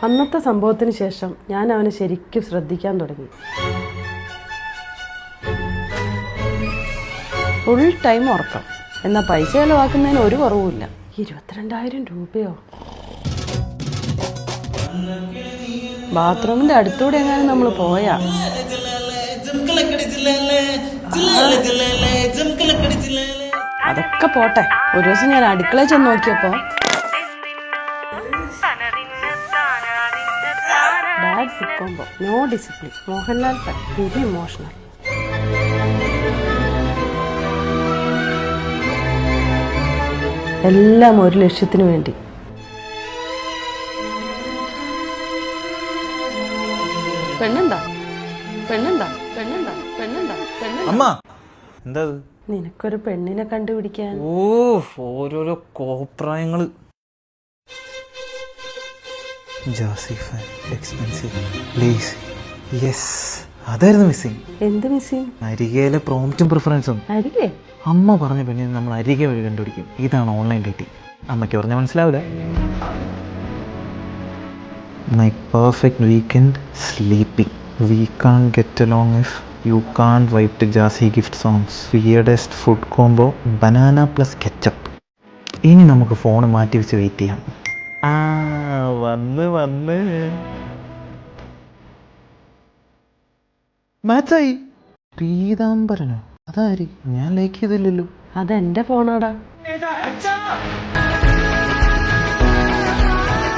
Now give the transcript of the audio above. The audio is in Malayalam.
അന്നത്തെ സംഭവത്തിന് ശേഷം ഞാൻ അവനെ ശരിക്കും ശ്രദ്ധിക്കാൻ തുടങ്ങി. ഫുൾ ടൈം ഉറക്കം. എന്നാൽ പൈസ ചിലവാക്കുന്നതിന് ഒരു കുറവുമില്ല. 22,000 രൂപയോ? ബാത്റൂമിന്റെ അടുത്തൂടെ എങ്ങാനും നമ്മൾ പോയാ? അതൊക്കെ പോട്ടെ. ഒരു ദിവസം ഞാൻ അടുക്കളയിൽ ചെന്ന് നോക്കിയപ്പോ bad food combo, no discipline, Mohanlal fan, very emotional. എല്ലാം ഒരു ലക്ഷ്യത്തിന് വേണ്ടി. പെണ്ണുണ്ടാ പെണ്ണുണ്ടാ പെണ്ണുണ്ടാ പെണ്ണുണ്ടാ പെണ്ണുണ്ടാ. നിനക്കൊരു പെണ്ണിനെ കണ്ടുപിടിക്കാൻ. ഓരോരോ കോപ്രായങ്ങള്. അതായിരുന്നു മിസ്സിങ്. എന്ത് മിസ്സിങ്? അരികയിലെ പ്രോംപ്റ്റും പ്രിഫറൻസും. അരികെ അമ്മ പറഞ്ഞ പെണ്ണിനെ നമ്മൾ അരികെ വഴി കണ്ടുപിടിക്കും. ഇതാണ് ഓൺലൈൻ ഡേറ്റിംഗ്. അമ്മയ്ക്ക് പറഞ്ഞാൽ മനസ്സിലാവില്ല. My perfect weekend sleeping. We can't get along if you can't vibe to Jazzy gift songs. Weirdest food combo, banana plus ketchup. ഇനി നമുക്ക് ഫോൺ മാറ്റി വെച്ച് വെയിറ്റ് ചെയ്യാം. വന്ന് മാച്ചായി. പീതാംബരനോ? അതാര്? ഞാൻ ലൈക്ക് ചെയ്തില്ലല്ലോ. അതെന്റെ ഫോണാടാ.